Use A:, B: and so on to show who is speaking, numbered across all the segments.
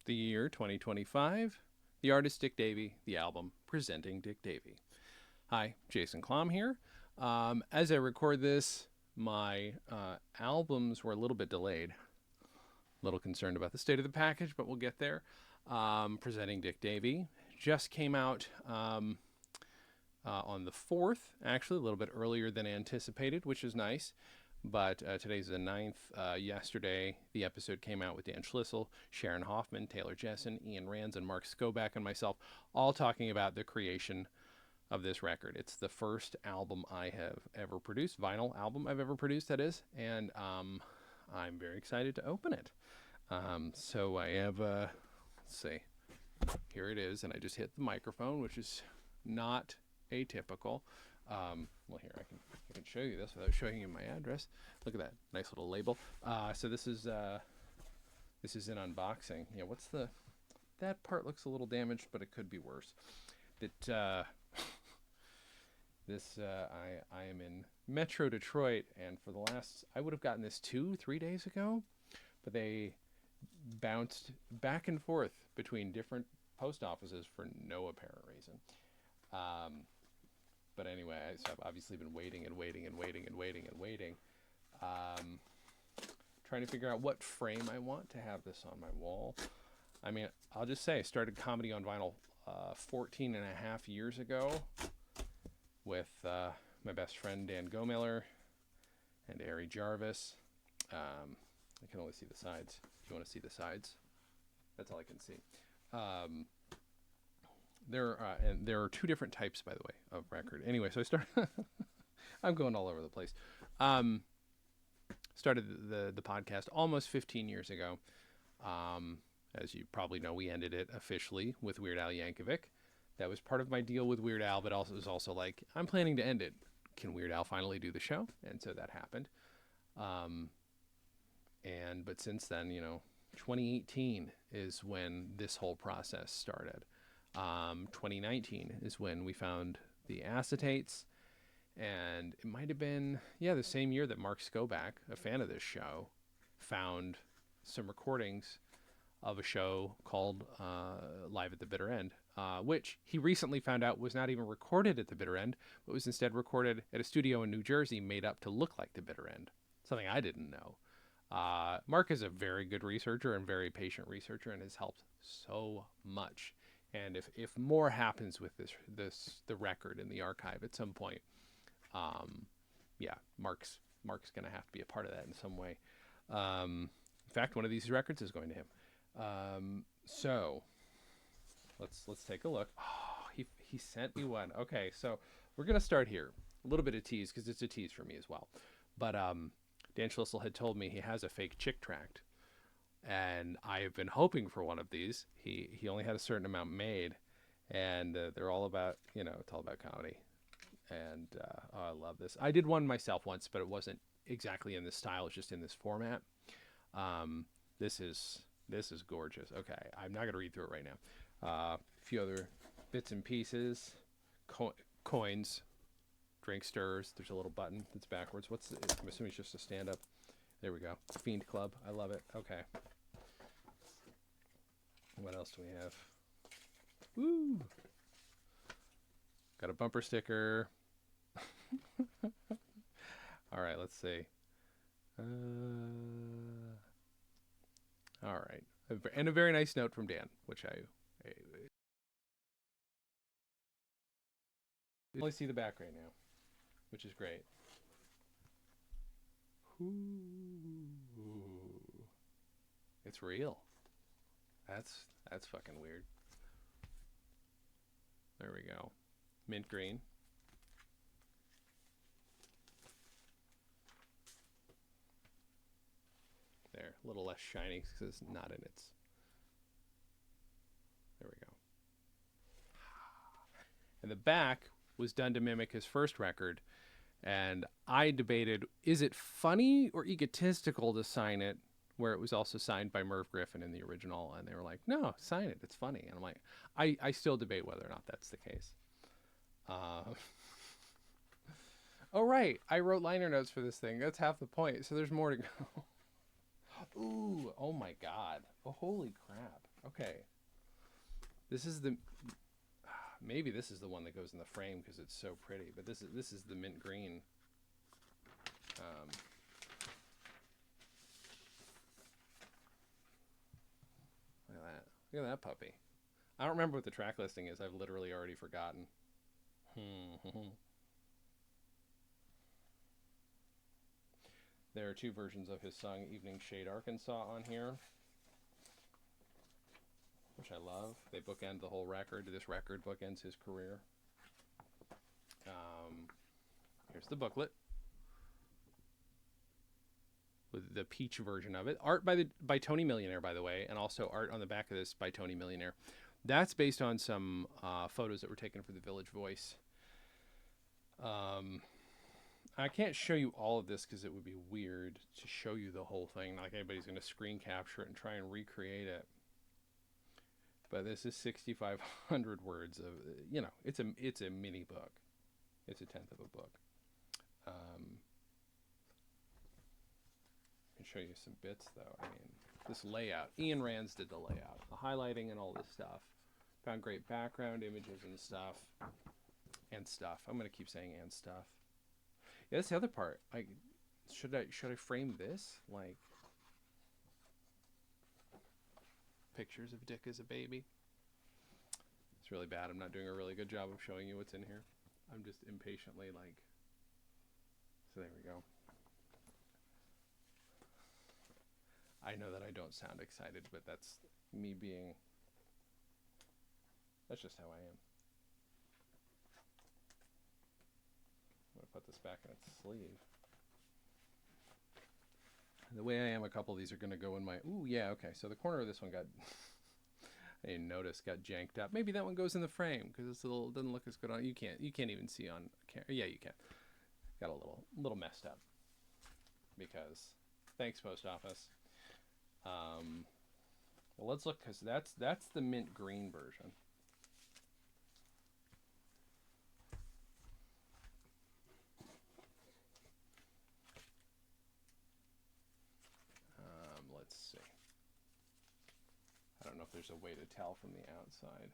A: The year 2025, the artist Dick Davy, the album presenting Dick Davy. Hi, Jason Klamm here. As I record this, my albums were a little bit delayed. A little concerned about the state of the package, but we'll get there. Presenting Dick Davy just came out on the 4th, actually, a little bit earlier than anticipated, which is nice. But today's the 9th. Yesterday, the episode came out with Dan Schlissel, Sharon Hoffman, Taylor Jessen, Ian Rands, and Marc Skobac, and myself, all talking about the creation of this record. It's the first album I have ever produced, vinyl album I've ever produced, that is, and I'm very excited to open it. So I have, let's see, here it is, and I just hit the microphone, which is not atypical. Well, here I can show you this without showing you my address. Look at that nice little label. So this is an unboxing. Yeah, that part looks a little damaged, but it could be worse. I am in Metro Detroit, and for the last, I would have gotten this 2-3 days ago, but they bounced back and forth between different post offices for no apparent reason. But anyway, so I've obviously been waiting, trying to figure out what frame I want to have this on my wall. I mean, I'll just say I started comedy on vinyl 14 and a half years ago with my best friend Dan Gomiller and Ari Jarvis. I can only see the sides. If you want to see the sides, that's all I can see. There are two different types, by the way, of record. Anyway, so I started. I'm going all over the place. Started the podcast almost 15 years ago. As you probably know, we ended it officially with Weird Al Yankovic. That was part of my deal with Weird Al, but also it was also like, I'm planning to end it. Can Weird Al finally do the show? And so that happened. But since then, 2018 is when this whole process started. 2019 is when we found the acetates, and it might have been the same year that Marc Skobac, a fan of this show, found some recordings of a show called Live at the Bitter End, which he recently found out was not even recorded at the Bitter End, but was instead recorded at a studio in New Jersey made up to look like the Bitter End, something I didn't know. Marc is a very good researcher and very patient researcher, and has helped so much. And if more happens with the record in the archive at some point, Marc's going to have to be a part of that in some way. In fact, one of these records is going to him. So let's take a look. Oh, he sent me one. Okay, so we're going to start here. A little bit of tease, because it's a tease for me as well. But Dan Schlissel had told me he has a fake chick tract. And I have been hoping for one of these. He only had a certain amount made, and they're all about, it's all about comedy. And I love this. I did one myself once, but it wasn't exactly in this style. It's just in this format. This is gorgeous. Okay, I'm not going to read through it right now. A few other bits and pieces, coins, drink stirs. There's a little button that's backwards. I'm assuming it's just a stand-up. There we go. Fiend Club. I love it. Okay. What else do we have? Woo! Got a bumper sticker. All right, let's see. All right. And a very nice note from Dan, which I only see the back right now, which is great. Ooh. It's real. That's fucking weird. There we go. Mint green. There, a little less shiny because it's not in its. There we go. And the back was done to mimic his first record. And I debated, is it funny or egotistical to sign it where it was also signed by Merv Griffin in the original? And they were like, no, sign it. It's funny. And I'm like, I still debate whether or not that's the case. Oh, right. I wrote liner notes for this thing. That's half the point. So there's more to go. Ooh, oh my God. Oh, holy crap. Okay. This is the maybe this is the one that goes in the frame because it's so pretty. But this is the mint green. Look at that. Look at that puppy. I don't remember what the track listing is. I've literally already forgotten. There are 2 versions of his song Evening Shade Arkansas on here, which I love. They bookend the whole record. This record bookends his career. Here's the booklet with the peach version of it. Art by Tony Millionaire, by the way, and also art on the back of this by Tony Millionaire. That's based on some photos that were taken for the Village Voice. I can't show you all of this because it would be weird to show you the whole thing. Not like anybody's going to screen capture it and try and recreate it. But this is 6,500 words of, it's a mini book. It's a 1/10 of a book. I can show you some bits though. I mean, this layout. Ian Rands did the layout, the highlighting and all this stuff. Found great background images and stuff. And stuff. I'm going to keep saying and stuff. Yeah, that's the other part. Like, should I frame this like pictures of Dick as a baby? It's really bad. I'm not doing a really good job of showing you what's in here. I'm just impatiently like. So there we go. I know that I don't sound excited, but that's me being. That's just how I am. I'm going to put this back in its sleeve. The way I am, a couple of these are going to go in my... Ooh, yeah, okay. So the corner of this one got... I didn't notice, got janked up. Maybe that one goes in the frame because it's a little... doesn't look as good on... You can't even see on camera. Yeah, you can. Got a little messed up. Because... Thanks, Post Office. Well, let's look because that's the mint green version. Let's see. I don't know if there's a way to tell from the outside.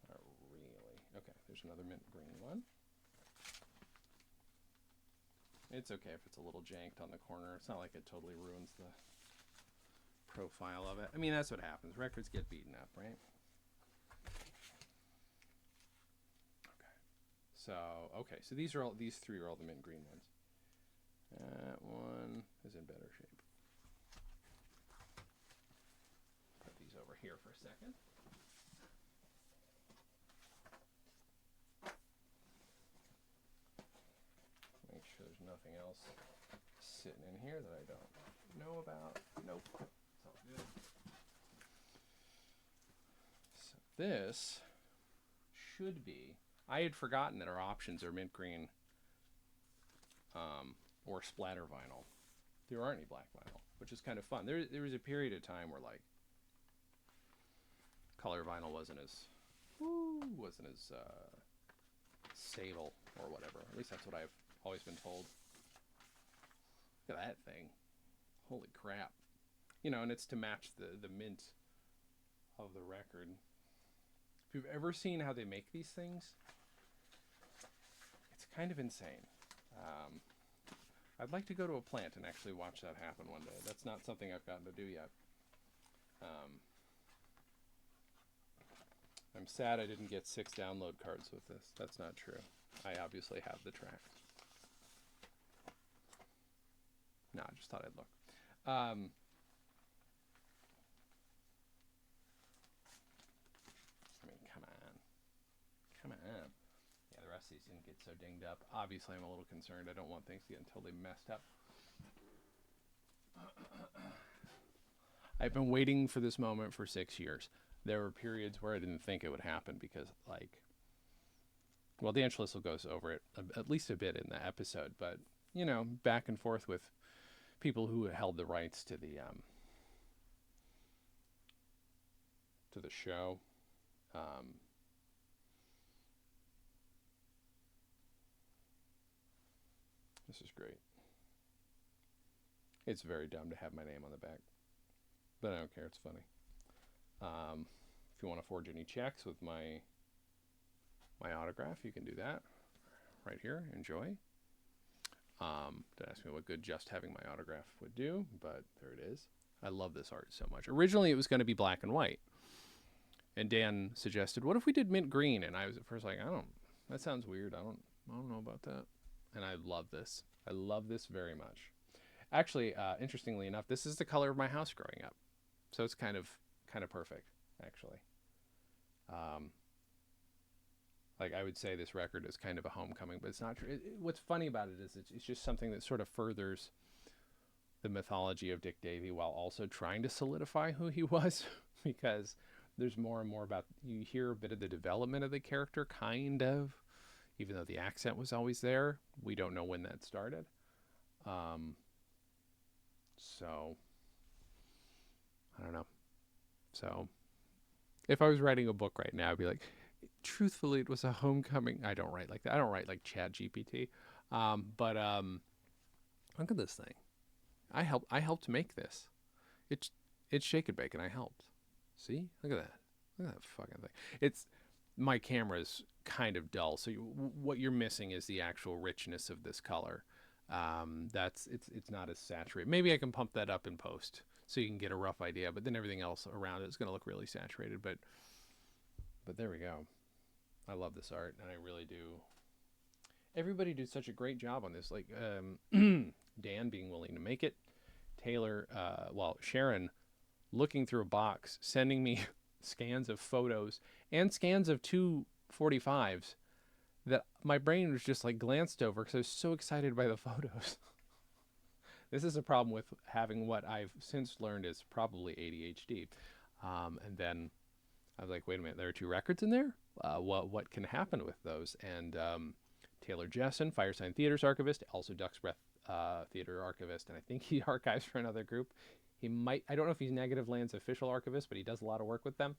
A: Not really. Okay, there's another mint green one. It's okay if it's a little janked on the corner. It's not like it totally ruins the profile of it. I mean, that's what happens. Records get beaten up, right? Okay, so these 3 are all the mint green ones. That one is in better shape. Put these over here for a second. Make sure there's nothing else sitting in here that I don't know about. Nope. It's all good. So this should be... I had forgotten that our options are mint green or splatter vinyl. There aren't any black vinyl, which is kind of fun. There was a period of time where like color vinyl wasn't as stable or whatever. At least that's what I've always been told. Look at that thing. Holy crap. And it's to match the mint of the record. If you've ever seen how they make these things, it's kind of insane. I'd like to go to a plant and actually watch that happen one day. That's not something I've gotten to do yet. I'm sad I didn't get 6 download cards with this. That's not true. I obviously have the tracks. No, I just thought I'd look. I mean, come on. Come on. Yeah, the rest of these didn't get so dinged up. Obviously, I'm a little concerned. I don't want things to get totally messed up. I've been waiting for this moment for 6 years. There were periods where I didn't think it would happen because, like, well, Dan Schlissel goes over it at least a bit in the episode, but, back and forth with people who held the rights to the show. This is great. It's very dumb to have my name on the back. but I don't care. It's funny. If you want to forge any checks with my autograph, you can do that right here. Enjoy. Don't ask me what good just having my autograph would do, but there it is. I love this art so much. Originally, it was going to be black and white, and Dan suggested, "What if we did mint green?" And I was at first like, That sounds weird. I don't know about that." And I love this. I love this very much. Actually, interestingly enough, this is the color of my house growing up, so it's kind of perfect, actually. Like I would say this record is kind of a homecoming, but it's not true. What's funny about it is it's just something that sort of furthers the mythology of Dick Davy while also trying to solidify who he was, because there's more and more about, you hear a bit of the development of the character, kind of, even though the accent was always there. We don't know when that started. So I don't know. So if I was writing a book right now, I'd be like, truthfully, it was a homecoming. I don't write like that. I don't write like Chat GPT. But look at this thing. I helped make this. It's Shake and Bake, and I helped. See? Look at that. Look at that fucking thing. It's, my camera's kind of dull, so what you're missing is the actual richness of this color. It's not as saturated. Maybe I can pump that up in post so you can get a rough idea, but then everything else around it is going to look really saturated. But there we go. I love this art, and I really do. Everybody did such a great job on this. Like Dan being willing to make it, Taylor, Sharon looking through a box, sending me scans of photos and scans of 245s that my brain was just like glanced over because I was so excited by the photos. This is a problem with having what I've since learned is probably ADHD. And then I was like, wait a minute, there are 2 records in there? What can happen with those? And Taylor Jessen, Firesign Theater's archivist, also Duck's Breath Theater archivist, and I think he archives for another group. He might, I don't know if he's Negative Land's official archivist, but he does a lot of work with them.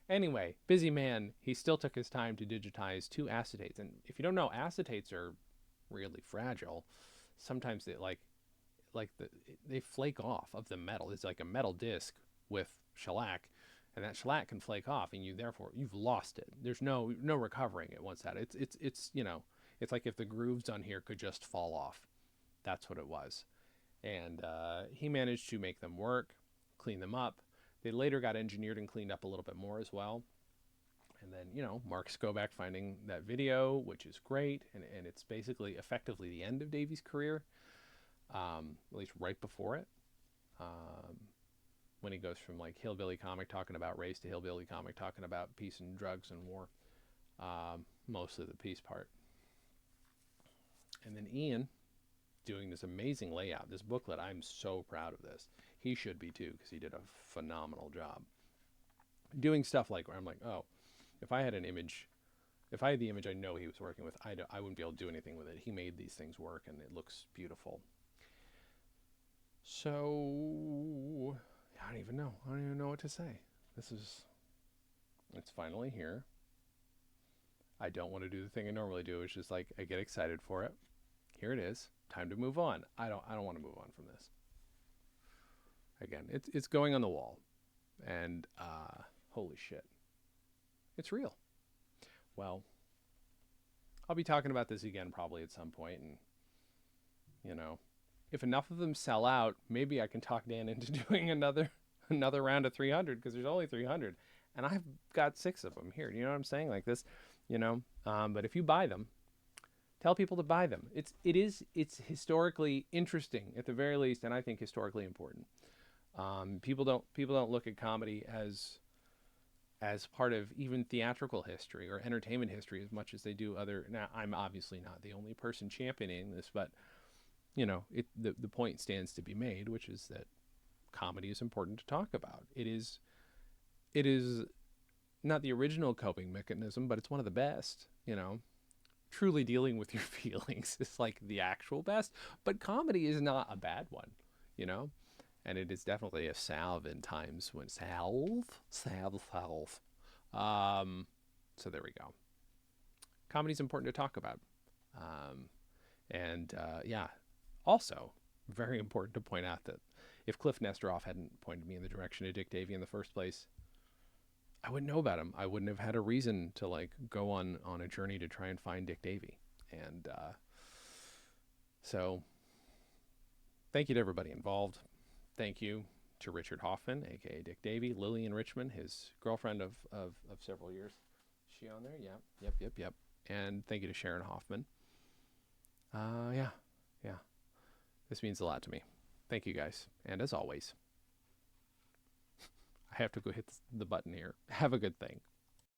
A: Anyway, busy man, he still took his time to digitize 2 acetates. And if you don't know, acetates are really fragile. Sometimes they flake off of the metal. It's like a metal disc with shellac, and that shellac can flake off, and you've lost it. There's no recovering it once that. It's it's like if the grooves on here could just fall off. That's what it was. And he managed to make them work, clean them up. They later got engineered and cleaned up a little bit more as well. And then, Marc Skobac finding that video, which is great. And it's basically effectively the end of Davy's career, at least right before it. When he goes from like hillbilly comic talking about race to hillbilly comic talking about peace and drugs and war. Mostly the peace part. And then Ian doing this amazing layout, this booklet. I'm so proud of this. He should be too, because he did a phenomenal job doing stuff like where I'm like, oh, if I had the image I know he was working with, I wouldn't be able to do anything with it. He made these things work, and it looks beautiful. So I don't even know what to say. It's finally here. I don't want to do the thing I normally do. It's just like I get excited for it. Here it is. Time to move on. I don't want to move on from this. Again, it's going on the wall, and holy shit, it's real. Well, I'll be talking about this again probably at some point, and if enough of them sell out, maybe I can talk Dan into doing another round of 300, because there's only 300, and I've got 6 of them here. You know what I'm saying? Like this, But if you buy them, tell people to buy them. It's historically interesting at the very least, and I think historically important. People don't look at comedy as part of even theatrical history or entertainment history as much as they do other. Now, I'm obviously not the only person championing this, but the point stands to be made, which is that comedy is important to talk about. It is not the original coping mechanism, but it's one of the best. Truly dealing with your feelings is like the actual best, but comedy is not a bad one, and it is definitely a salve in times when salve. So there we go. Comedy is important to talk about. Also very important to point out that if Cliff Nesteroff hadn't pointed me in the direction of Dick Davy in the first place, I wouldn't know about him. I wouldn't have had a reason to like go on a journey to try and find Dick Davy. And so thank you to everybody involved. Thank you to Richard Hoffman, aka Dick Davy, Lillian Richmond, his girlfriend of several years. Is she on there? Yeah. Yep. And thank you to Sharon Hoffman. Yeah. This means a lot to me. Thank you guys. And as always, I have to go hit the button here. Have a good thing.